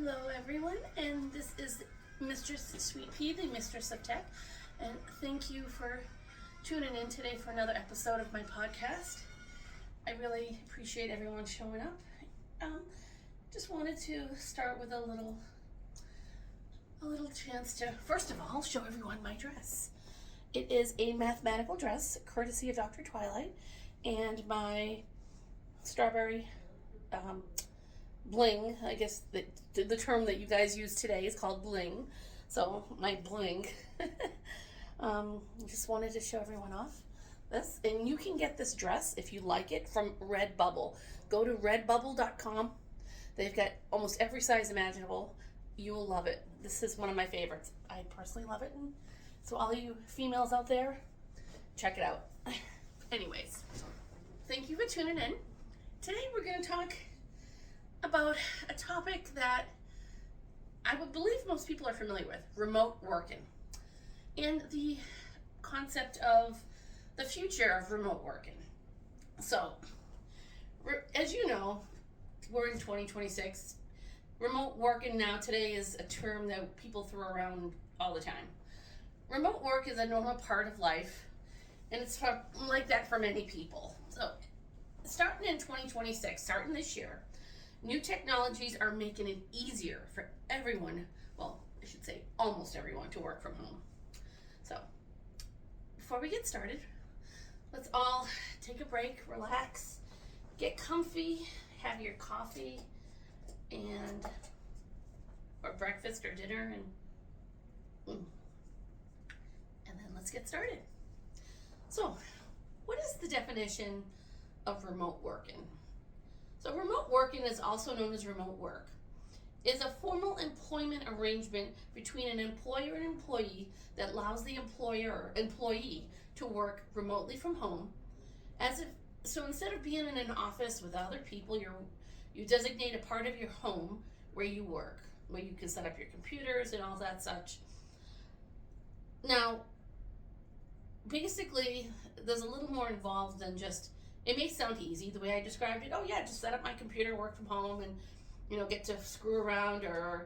Hello everyone, and this is Mistress Sweet Pea, the Mistress of Tech, and thank you for tuning in today for another episode of my podcast. I really appreciate everyone showing up. Just wanted to start with a little chance to, first of all, show everyone my dress. It is a mathematical dress, courtesy of Dr. Twilight, and my strawberry bling. I guess the term that you guys use today is called bling. So my bling. Just wanted to show everyone off this. And you can get this dress if you like it from Redbubble. Go to redbubble.com. They've got almost every size imaginable. You will love it. This is one of my favorites. I personally love it. And so all you females out there, check it out. Anyways, thank you for tuning in. Today we're going to talk about a topic that I would believe most people are familiar with, remote working, and the concept of the future of remote working. So, as you know, we're in 2026. Remote working now today is a term that people throw around all the time. Remote work is a normal part of life, and it's like that for many people. So, starting in 2026, starting this year, new technologies are making it easier for everyone, well, I should say almost everyone, to work from home. So, before we get started, let's all take a break, relax, get comfy, have your coffee and or breakfast or dinner, and then let's get started. So, what is the definition of remote working? So remote working is also known as remote work. It is a formal employment arrangement between an employer and employee that allows the employer or employee to work remotely from home. So instead of being in an office with other people, you designate a part of your home where you work, where you can set up your computers and all that such. Now, basically, there's a little more involved than just, it may sound easy the way I described it. Oh yeah, just set up my computer, work from home, and get to screw around or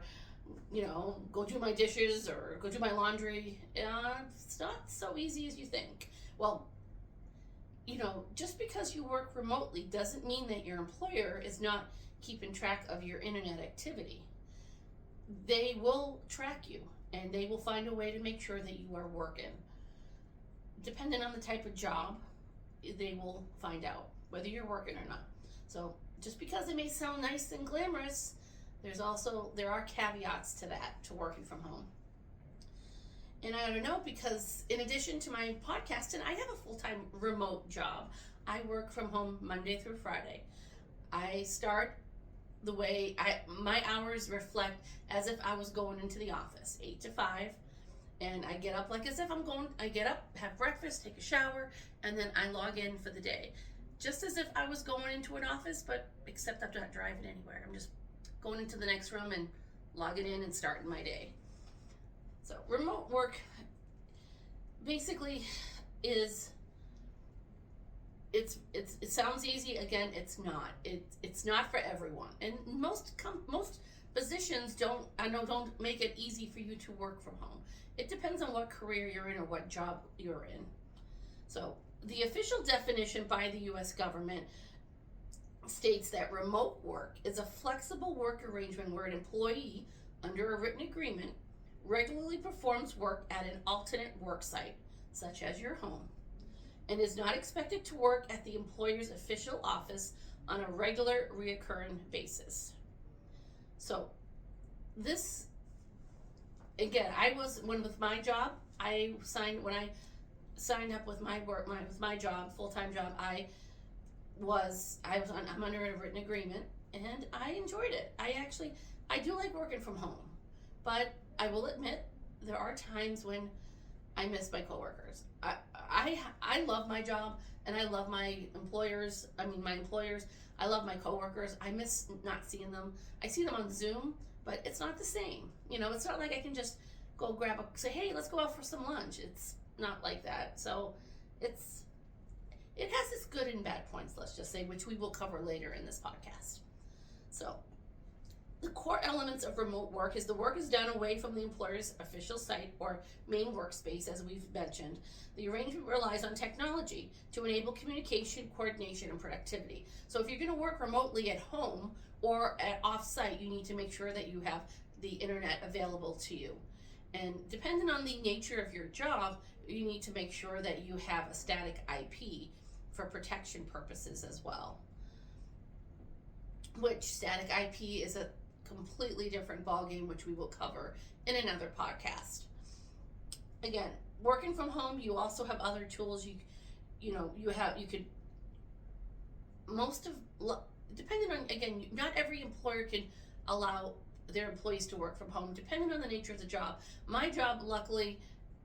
go do my dishes or go do my laundry. It's not so easy as you think. Well, just because you work remotely doesn't mean that your employer is not keeping track of your internet activity. They will track you, and they will find a way to make sure that you are working. Depending on the type of job, they will find out whether you're working or not. So just because it may sound nice and glamorous, there are caveats to that, to working from home. And I don't know, because in addition to my podcasting, I have a full-time remote job. I work from home Monday through Friday. I start the way my hours reflect as if I was going into the office, 8 to 5. And I get up like as if I get up, have breakfast, take a shower, and then I log in for the day. Just as if I was going into an office, but except I'm not driving anywhere. I'm just going into the next room and logging in and starting my day. So remote work basically is, it sounds easy. Again, it's not. It's not for everyone. And most positions don't make it easy for you to work from home. It depends on what career you're in or what job you're in. So the official definition by the U.S. government states that remote work is a flexible work arrangement where an employee, under a written agreement, regularly performs work at an alternate work site, such as your home, and is not expected to work at the employer's official office on a regular, reoccurring basis. So this, again, with my job, when I signed up with my job, full-time job, I'm under a written agreement, and I enjoyed it. I do like working from home, but I will admit there are times when I miss my coworkers. I love my job, and I love my employers. I love my coworkers. I miss not seeing them. I see them on Zoom, but it's not the same. It's not like I can just go say, hey, let's go out for some lunch. It's not like that. So it has its good and bad points, let's just say, which we will cover later in this podcast. So The core elements of remote work is the work is done away from the employer's official site or main workspace, as we've mentioned. The arrangement relies on technology to enable communication, coordination, and productivity. So if you're going to work remotely at home or at off-site, you need to make sure that you have the internet available to you. And depending on the nature of your job, you need to make sure that you have a static IP for protection purposes as well. Which static IP is a completely different ballgame, which we will cover in another podcast. Again, working from home, you also have other tools. You could depending on, again, not every employer can allow their employees to work from home, depending on the nature of the job. My job, luckily,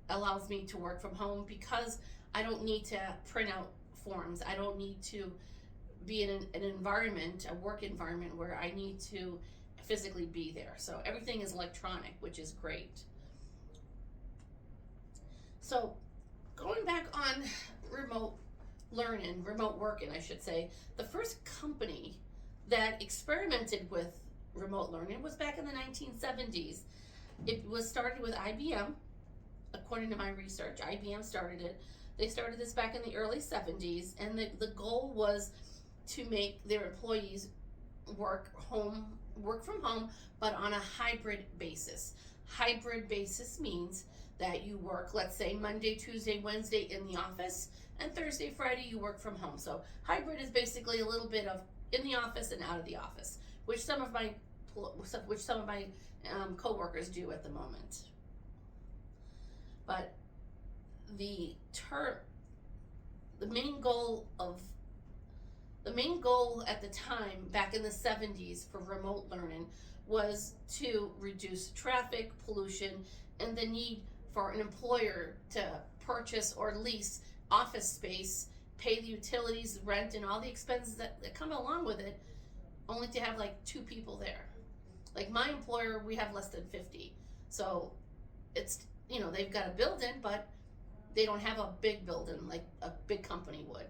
allows me to work from home because I don't need to print out forms. I don't need to be in an environment, a work environment, where I need to physically be there. So everything is electronic, which is great. So going back on remote working, I should say, the first company that experimented with remote learning was back in the 1970s. It was started with IBM, according to my research. IBM started it. They started this back in the early 70s, and the goal was to make their employees work from home, but on a hybrid basis. Hybrid basis means that you work, let's say, Monday, Tuesday, Wednesday in the office, and Thursday, Friday you work from home. So hybrid is basically a little bit of in the office and out of the office, which some of my coworkers do at the moment. But the main goal at the time, back in the 70s, for remote learning was to reduce traffic, pollution, and the need for an employer to purchase or lease office space, pay the utilities, rent, and all the expenses that come along with it, only to have like 2 people there. Like my employer, we have less than 50. So it's, they've got a building, but they don't have a big building like a big company would.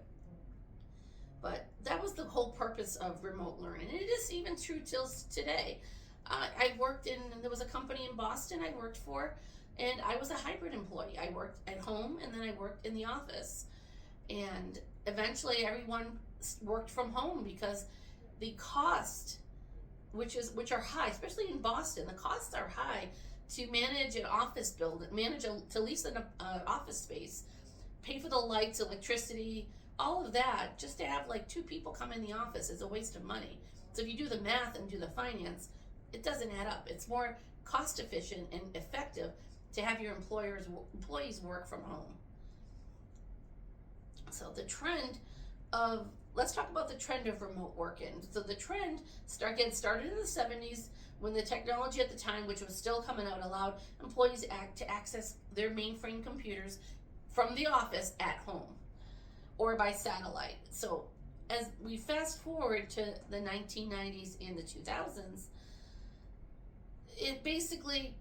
But that was the whole purpose of remote learning. And it is even true till today. There was a company in Boston I worked for, and I was a hybrid employee. I worked at home and then I worked in the office. And eventually everyone worked from home because the cost, which are high, especially in Boston, the costs are high to manage an office building, to lease an office space, pay for the lights, electricity, all of that, just to have like 2 people come in the office is a waste of money. So if you do the math and do the finance, it doesn't add up. It's more cost efficient and effective to have your employees work from home. So let's talk about the trend of remote working. So the trend started in the 70s, when the technology at the time, which was still coming out, allowed employees to access their mainframe computers from the office at home or by satellite. So as we fast forward to the 1990s and the 2000s, it basically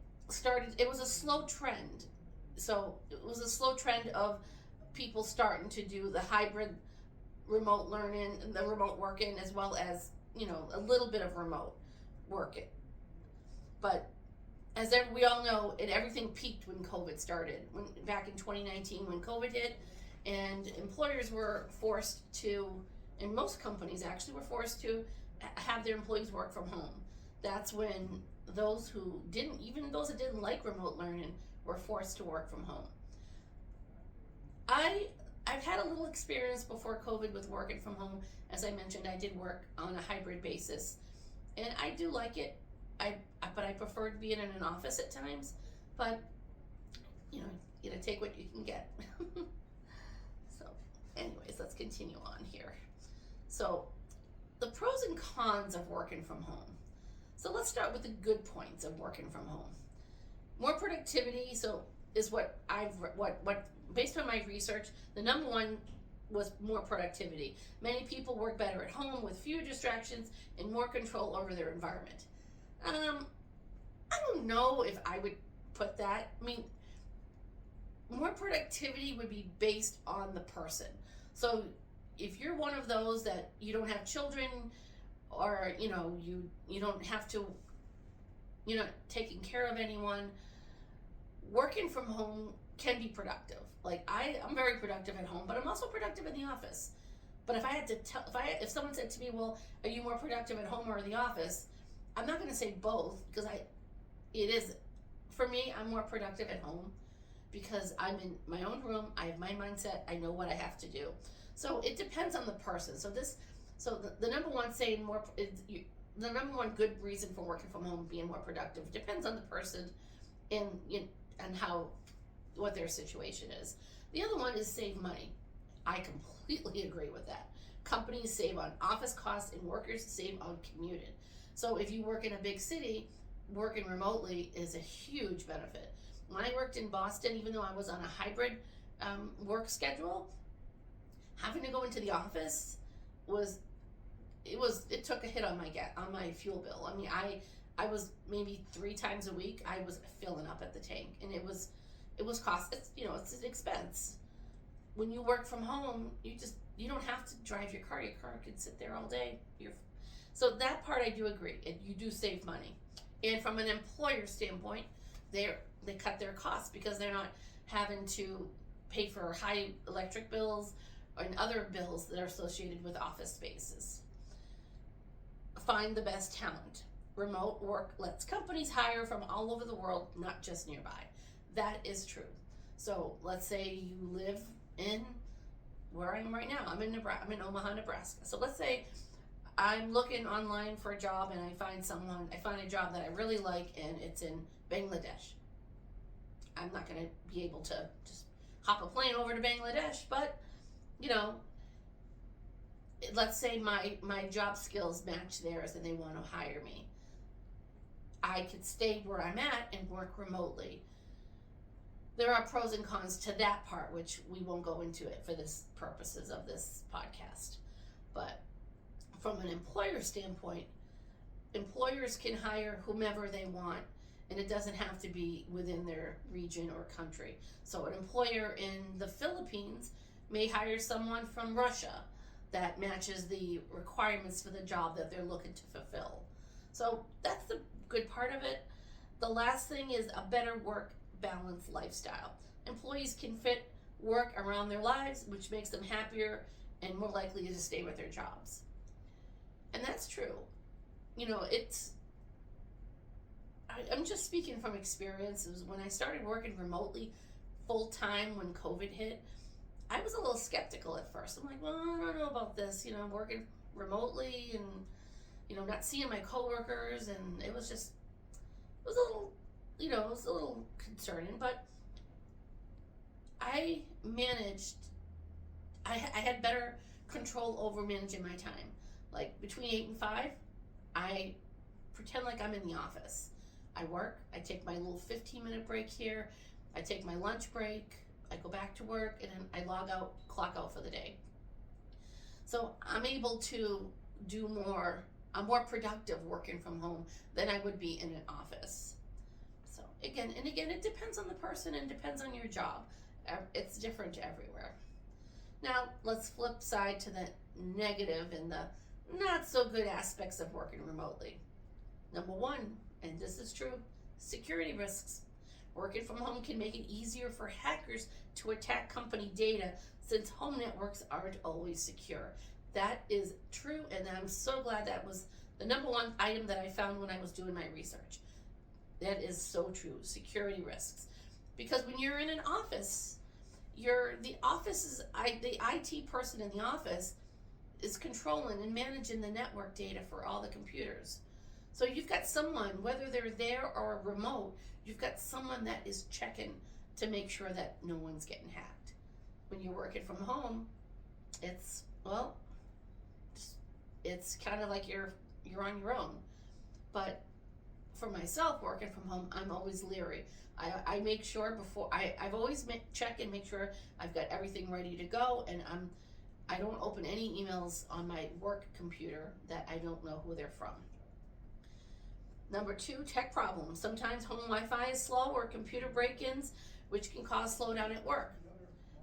it was a slow trend. So it was a slow trend of people starting to do the hybrid remote learning and the remote working, as well as, a little bit of remote working. But as we all know, everything peaked when COVID started, back in 2019 when COVID hit, and employers were forced to, and most companies actually were forced to have their employees work from home. That's when those that didn't like remote learning, were forced to work from home. I've had a little experience before COVID with working from home. As I mentioned, I did work on a hybrid basis, and I do like it. But I preferred being in an office at times. But you take what you can get. So, anyways, let's continue on here. So, the pros and cons of working from home. So let's start with the good points of working from home. More productivity. So is what based on my research, the number one was more productivity. Many people work better at home with fewer distractions and more control over their environment. I don't know if I would put that. I mean, more productivity would be based on the person. So if you're one of those that you don't have children, or you don't have to you're not taking care of anyone. Working from home can be productive. Like I'm very productive at home, but I'm also productive in the office. But if I had to tell, if someone said to me, "Well, are you more productive at home or in the office?" I'm not going to say both because it is, for me, I'm more productive at home because I'm in my own room. I have my mindset. I know what I have to do. So it depends on the person. So the number one saying more, the number one good reason for working from home being more productive depends on the person and how, what their situation is. The other one is save money. I completely agree with that. Companies save on office costs and workers save on commuting. So if you work in a big city, working remotely is a huge benefit. When I worked in Boston, even though I was on a hybrid work schedule, having to go into the office it took a hit on my fuel bill. I mean, I was maybe 3 times a week I was filling up at the tank, and it was it's an expense. When you work from home, you don't have to drive your car. Your car can sit there all day. So that part I do agree. You do save money. And from an employer standpoint, they cut their costs because they're not having to pay for high electric bills and other bills that are associated with office spaces. Find the best talent. Remote work lets companies hire from all over the world, not just nearby. That is true. So let's say you live in where I am right now. I'm in Omaha, Nebraska. So let's say I'm looking online for a job and I find a job that I really like and it's in Bangladesh. I'm not going to be able to just hop a plane over to Bangladesh, but let's say my job skills match theirs and they want to hire me. I could stay where I'm at and work remotely. There are pros and cons to that part, which we won't go into it for this purposes of this podcast. But from an employer standpoint, employers can hire whomever they want, and it doesn't have to be within their region or country. So an employer in the Philippines may hire someone from Russia that matches the requirements for the job that they're looking to fulfill. So that's the good part of it. The last thing is a better work balance lifestyle. Employees can fit work around their lives, which makes them happier and more likely to stay with their jobs. And that's true. I'm just speaking from experiences. When I started working remotely full time when COVID hit, I was a little skeptical at first. I'm like, well, I don't know about this, working remotely and, not seeing my coworkers, and it was a little concerning, but I had better control over managing my time. Like between 8 and 5, I pretend like I'm in the office. I work, I take my little 15-minute break here, I take my lunch break, I go back to work, and then I clock out for the day. So I'm able to do more. I'm more productive working from home than I would be in an office. So again, it depends on the person and depends on your job. It's different everywhere. Now let's flip side to the negative and the not so good aspects of working remotely. Number one, and this is true, security risks. Working from home can make it easier for hackers to attack company data since home networks aren't always secure. That is true, and I'm so glad that was the number one item that I found when I was doing my research. That is so true, security risks. Because when you're in an office, the IT person in the office is controlling and managing the network data for all the computers. So you've got someone, whether they're there or remote, you've got someone that is checking to make sure that no one's getting hacked. When you're working from home, it's kind of like you're on your own. But for myself, working from home, I'm always leery. I make sure before I've always check and make sure I've got everything ready to go, and I don't open any emails on my work computer that I don't know who they're from. Number 2, tech problems. Sometimes home Wi-Fi is slow or computer break-ins, which can cause slowdown at work.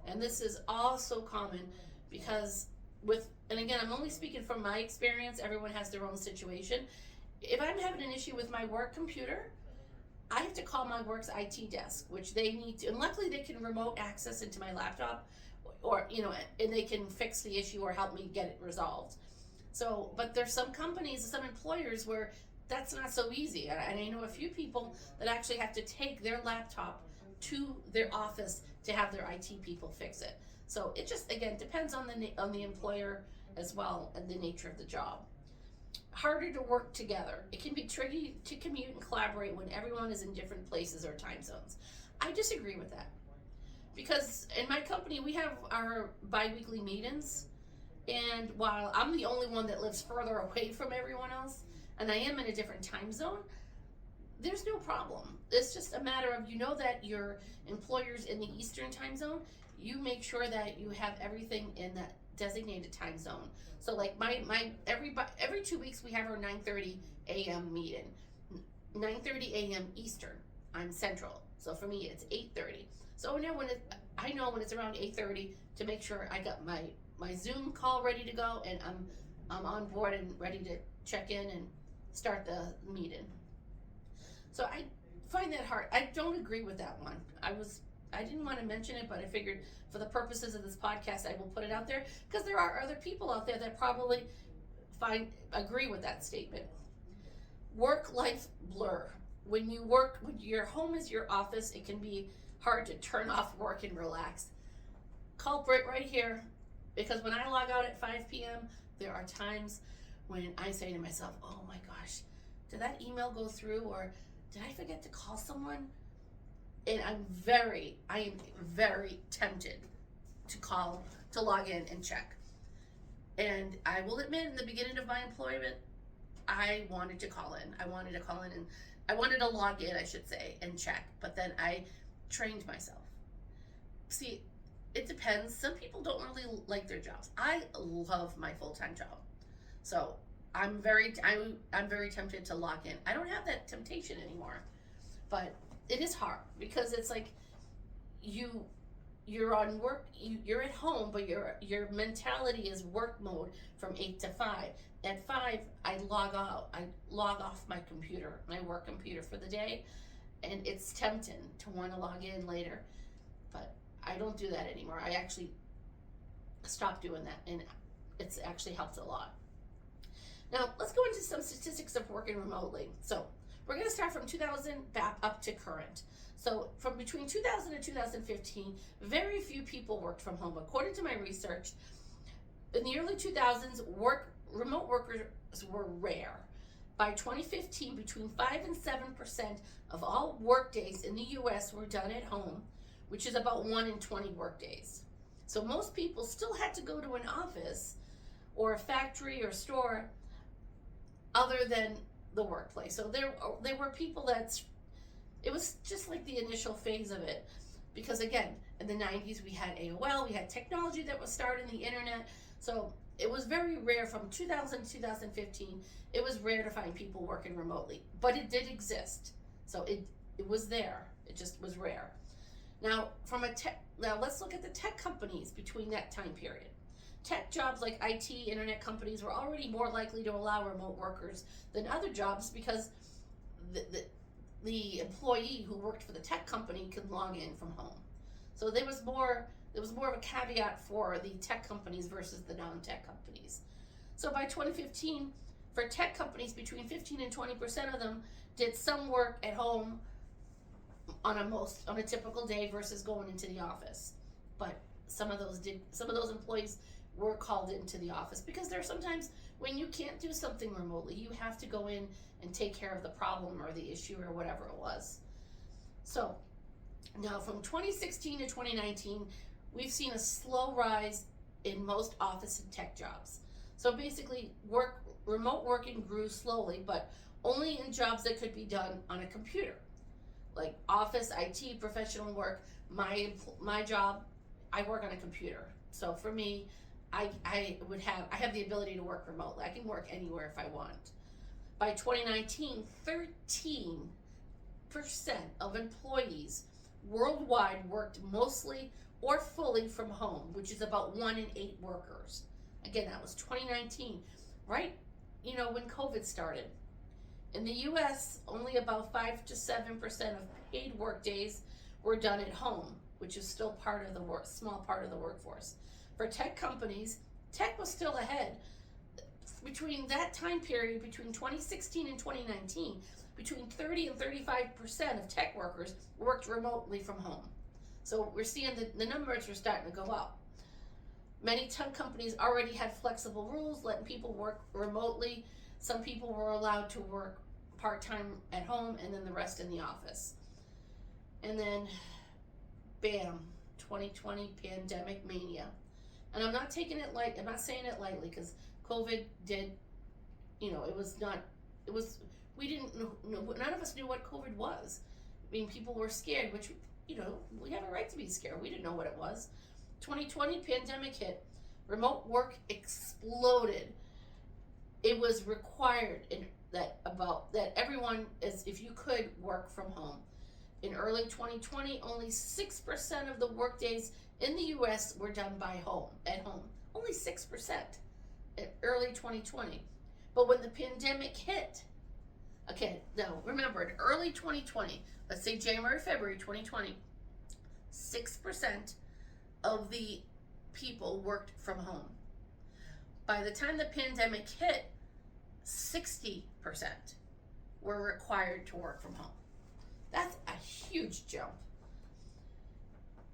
And this is also common because and again, I'm only speaking from my experience. Everyone has their own situation. If I'm having an issue with my work computer, I have to call my work's IT desk, which they need to, and luckily they can remote access into my laptop, or and they can fix the issue or help me get it resolved. So, but there's some companies, some employers where that's not so easy. And I know a few people that actually have to take their laptop to their office to have their IT people fix it. So it just, again, depends on the employer as well and the nature of the job. Harder to work together. It can be tricky to commute and collaborate when everyone is in different places or time zones. I disagree with that, because in my company we have our bi-weekly meetings, and while I'm the only one that lives further away from everyone else, and I am in a different time zone, there's no problem. It's just a matter of, that your employer's in the Eastern time zone, you make sure that you have everything in that designated time zone. So like every 2 weeks we have our 9:30 a.m. meeting. 9:30 a.m. Eastern. I'm Central. So for me it's 8:30. So I know when it's around 8:30 to make sure I got my Zoom call ready to go, and I'm on board and ready to check in and start the meeting. So I find that hard. I don't agree with that one. I didn't want to mention it, but I figured for the purposes of this podcast, I will put it out there, because there are other people out there that probably agree with that statement. Work-life blur. When your home is your office, it can be hard to turn off work and relax. Culprit right here, because when I log out at 5 p.m., there are times when I say to myself, oh my gosh, did that email go through, or did I forget to call someone? And I am very tempted to log in and check. And I will admit, in the beginning of my employment, I wanted to call in. I wanted to log in, I should say, and check. But then I trained myself. See, it depends. Some people don't really like their jobs. I love my full-time job. So I'm very tempted to log in. I don't have that temptation anymore. But it is hard, because it's like you're on work, you're at home, but your mentality is work mode from 8 to 5. At 5, I log off my computer, my work computer for the day, and it's tempting to want to log in later, but I don't do that anymore. I actually stopped doing that, and it's actually helped a lot. Now, let's go into some statistics of working remotely. So we're going to start from 2000 back up to current. So from between 2000 and 2015, very few people worked from home. According to my research, in the early 2000s, remote workers were rare. By 2015, between 5 and 7% of all work days in the US were done at home, which is about 1 in 20 work days. So most people still had to go to an office or a factory or store other than the workplace. So there were people it was just like the initial phase of it, because again, in the 90s we had AOL, we had technology that was starting, the internet. So it was very rare from 2000 to 2015. It was rare to find people working remotely, but it did exist. So it was there. It just was rare. Now let's look at the tech companies between that time period. Tech jobs like IT, internet companies were already more likely to allow remote workers than other jobs, because the employee who worked for the tech company could log in from home. So there was more of a caveat for the tech companies versus the non-tech companies. So by 2015, for tech companies, between 15 and 20% of them did some work at home on a typical day versus going into the office. But some of those employees were called into the office, because there are sometimes when you can't do something remotely, you have to go in and take care of the problem or the issue or whatever it was. So now from 2016 to 2019, we've seen a slow rise in most office and tech jobs. So basically, remote working grew slowly, but only in jobs that could be done on a computer, like office, IT, professional work. My job, I work on a computer. So for me, I have the ability to work remotely. I can work anywhere if I want. By 2019, 13% of employees worldwide worked mostly or fully from home, which is about 1 in 8 workers. Again, that was 2019, right? When COVID started. In the US, only about 5 to 7% of paid work days were done at home, which is still part of the small part of the workforce. For tech companies, tech was still ahead. Between that time period, between 2016 and 2019, between 30 and 35% of tech workers worked remotely from home. So we're seeing the numbers are starting to go up. Many tech companies already had flexible rules letting people work remotely. Some people were allowed to work part-time at home and then the rest in the office. And then, bam, 2020 pandemic mania. And I'm not taking it light, I'm not saying it lightly, because COVID did, we didn't know, none of us knew what COVID was. I mean, people were scared, which, we have a right to be scared. We didn't know what it was. 2020 pandemic hit, remote work exploded. It was required that everyone, if you could, work from home. In early 2020, only 6% of the work days in the US were done at home. Only 6% in early 2020. But when the pandemic hit, okay, now remember, in early 2020, let's say January, February 2020, 6% of the people worked from home. By the time the pandemic hit, 60% were required to work from home. That's a huge jump.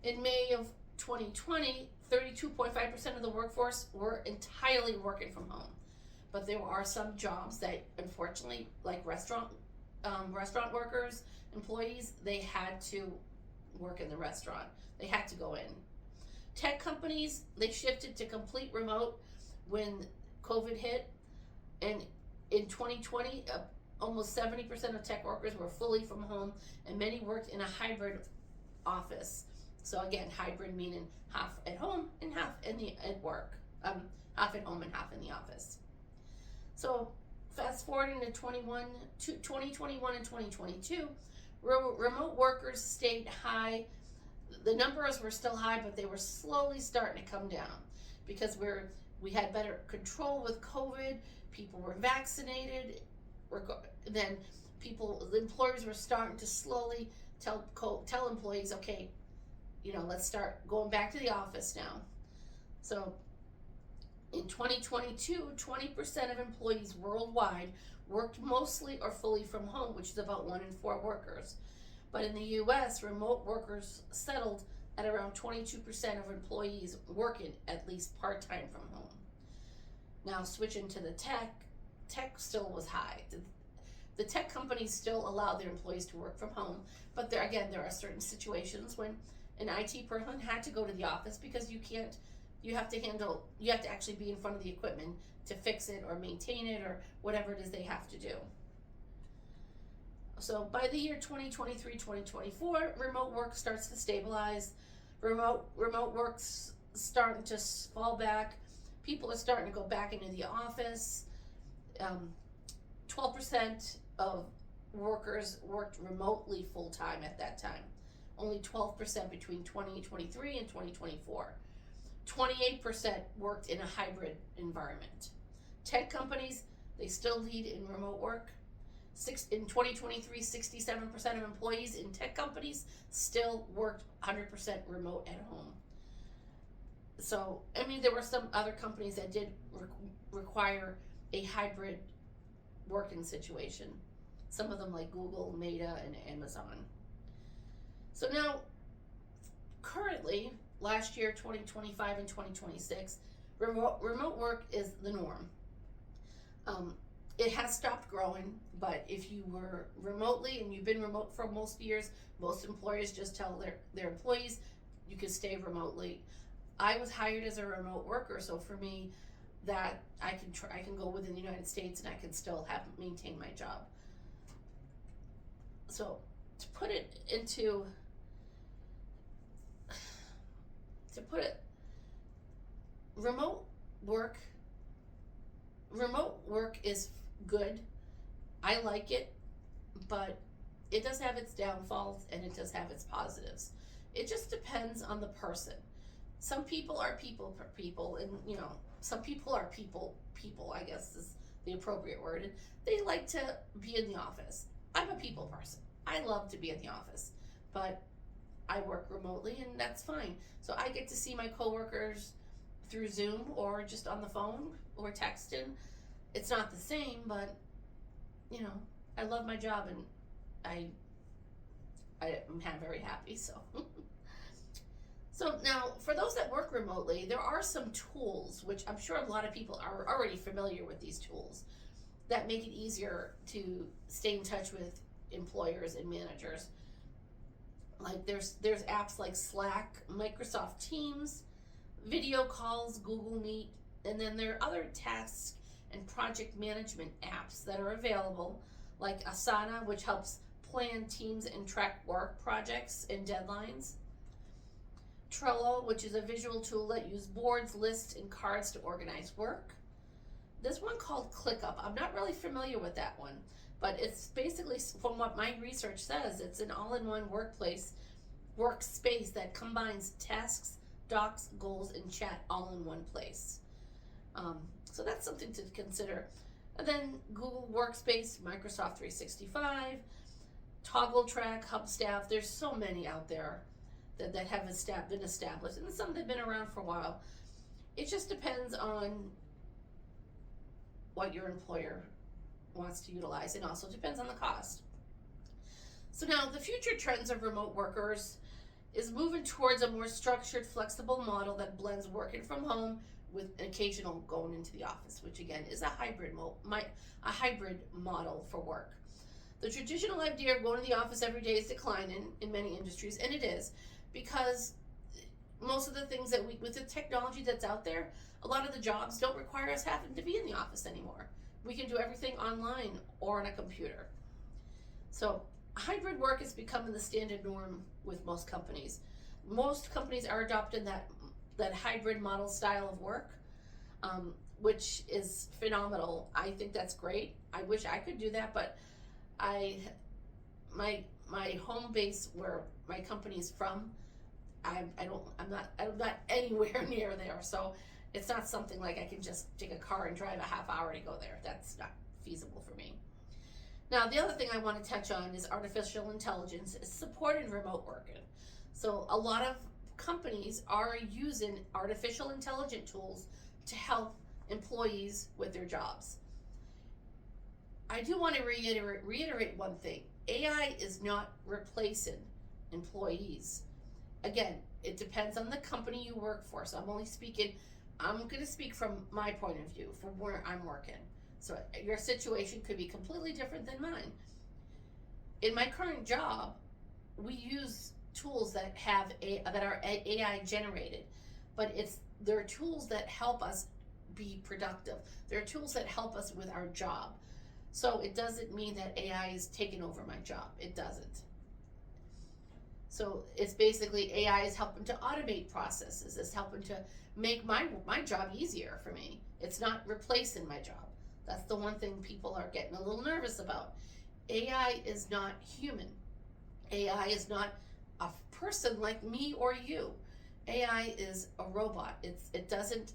In May of 2020, 32.5% of the workforce were entirely working from home. But there are some jobs that, unfortunately, like restaurant workers, employees, they had to work in the restaurant. They had to go in. Tech companies, they shifted to complete remote when COVID hit. And in 2020, almost 70% of tech workers were fully from home, and many worked in a hybrid office. So again, hybrid meaning half at home and half at work. Half at home and half in the office. So fast forwarding to 2021 and 2022, remote workers stayed high. The numbers were still high, but they were slowly starting to come down because we had better control with COVID. People were vaccinated. Then the employers were starting to slowly tell employees, okay, let's start going back to the office now. So in 2022, 20% of employees worldwide worked mostly or fully from home, which is about 1 in 4 workers. But in the US, remote workers settled at around 22% of employees working at least part-time from home. Now switching to the tech still was high. The tech companies still allow their employees to work from home, but there are certain situations when an IT person had to go to the office because you have to actually be in front of the equipment to fix it or maintain it or whatever it is they have to do. So by the year 2023, 2024, remote work starts to stabilize. Remote work's starting to fall back. People are starting to go back into the office. 12% of workers worked remotely full-time at that time. Only 12% between 2023 and 2024. 28% worked in a hybrid environment. Tech companies, they still lead in remote work. In 2023, 67% of employees in tech companies still worked 100% remote at home. So, there were some other companies that did require a hybrid working situation. Some of them like Google, Meta, and Amazon. So now, currently, last year, 2025 and 2026, remote work is the norm. It has stopped growing, but if you were remotely and you've been remote for most years, most employers just tell their employees you can stay remotely. I was hired as a remote worker, so for me, that I can go within the United States and I can still maintain my job. So to put it, remote work is good. I like it, but it does have its downfalls and it does have its positives. It just depends on the person. Some people are people, and some people are people, I guess is the appropriate word. They like to be in the office. I'm a people person. I love to be in the office, but I work remotely and that's fine. So I get to see my coworkers through Zoom or just on the phone or texting. It's not the same, but you know, I love my job and I I'm very happy. So so now for those that work remotely, there are some tools which I'm sure a lot of people are already familiar with these tools that make it easier to stay in touch with employers and managers. Like there's apps like Slack, Microsoft Teams, video calls, Google Meet, and then there are other task and project management apps that are available, like Asana, which helps plan teams and track work projects and deadlines. Trello, which is a visual tool that uses boards, lists, and cards to organize work. There's one called ClickUp. I'm not really familiar with that one, but it's basically, from what my research says, it's an all-in-one workspace that combines tasks, docs, goals, and chat all in one place. So that's something to consider. And then Google Workspace, Microsoft 365, Toggle Track, Hubstaff. There's so many out there that have been established, and some that have been around for a while. It just depends on what your employer wants to utilize, and also depends on the cost. So now the future trends of remote workers is moving towards a more structured, flexible model that blends working from home with an occasional going into the office, which again is a hybrid model for work. The traditional idea of going to the office every day is declining in many industries, and it is because most of the things that with the technology that's out there, a lot of the jobs don't require us having to be in the office anymore. We can do everything online or on a computer. So hybrid work is becoming the standard norm with most companies. Most companies are adopting that hybrid model style of work, which is phenomenal. I think that's great. I wish I could do that, but my home base where my company's from, I'm not anywhere near there, so it's not something like I can just take a car and drive a half hour to go there. That's not feasible for me. Now, the other thing I want to touch on is artificial intelligence is supporting remote working. So a lot of companies are using artificial intelligence tools to help employees with their jobs. I do want to reiterate one thing. AI is not replacing employees. Again, it depends on the company you work for. So I'm going to speak from my point of view, from where I'm working. So your situation could be completely different than mine. In my current job, we use tools that are AI generated, but they're tools that help us be productive. They're tools that help us with our job. So it doesn't mean that AI is taking over my job. It doesn't. So it's basically AI is helping to automate processes. It's helping to make my job easier for me. It's not replacing my job. That's the one thing people are getting a little nervous about. AI is not human. AI is not a person like me or you. AI is a robot. It doesn't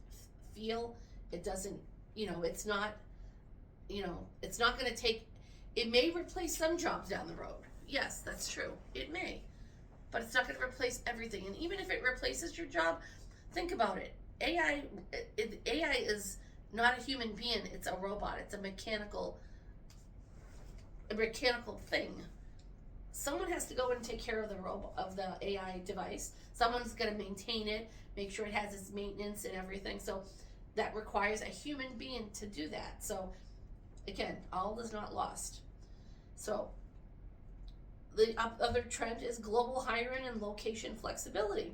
feel. It doesn't. It's not. It's not going to take. It may replace some jobs down the road. Yes, that's true. It may, but it's not going to replace everything. And even if it replaces your job, think about it. AI is not a human being. It's a robot. It's a mechanical thing. Someone has to go and take care of the AI device. Someone's going to maintain it, make sure it has its maintenance and everything. So that requires a human being to do that. So again, all is not lost. So the other trend is global hiring and location flexibility.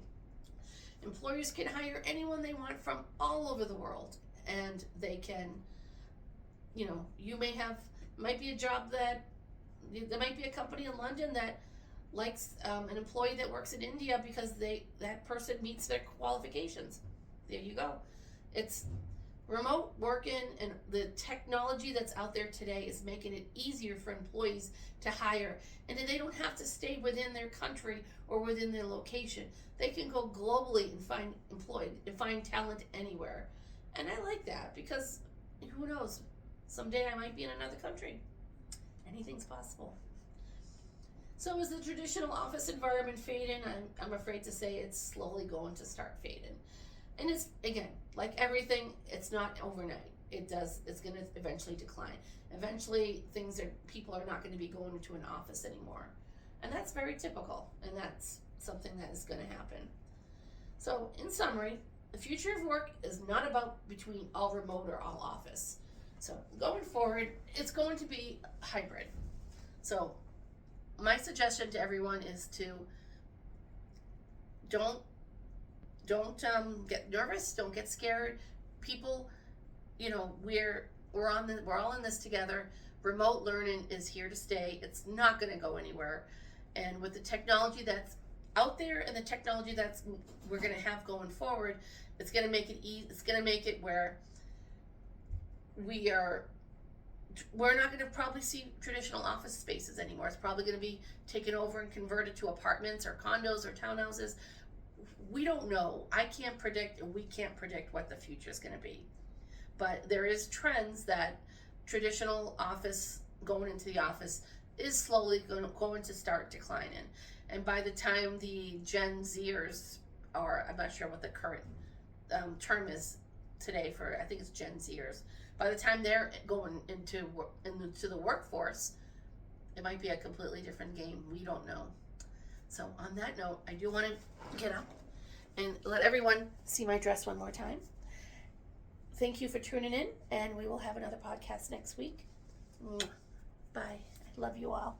Employers can hire anyone they want from all over the world, and they can, might be a job there might be a company in London that likes an employee that works in India because that person meets their qualifications. There you go. It's remote working, and the technology that's out there today is making it easier for employees to hire, and they don't have to stay within their country or within their location. They can go globally and find talent anywhere. And I like that because who knows, Someday I might be in another country. Anything's possible. So is the traditional office environment fading? I'm afraid to say it's slowly going to start fading. And it's, again, like everything, it's not overnight. It's going to eventually decline. Eventually, people are not going to be going into an office anymore. And that's very typical, and that's something that is going to happen. So, in summary, the future of work is not about between all remote or all office. So, going forward, it's going to be hybrid. So, my suggestion to everyone is to don't get nervous, don't get scared. People, we're all in this together. Remote learning is here to stay. It's not going to go anywhere. And with the technology that's out there and the technology that's we're going to have going forward, it's going to make it easy. It's going to make it where we're not going to probably see traditional office spaces anymore. It's probably going to be taken over and converted to apartments or condos or townhouses. We don't know. I can't predict, and we can't predict what the future is going to be. But there is trends that traditional office, going into the office, is slowly going to start declining. And by the time the Gen Zers, or I'm not sure what the current term is today for, I think it's Gen Zers, by the time they're going into the workforce, it might be a completely different game. We don't know. So on that note, I do want to get up and let everyone see my dress one more time. Thank you for tuning in, and we will have another podcast next week. Bye. I love you all.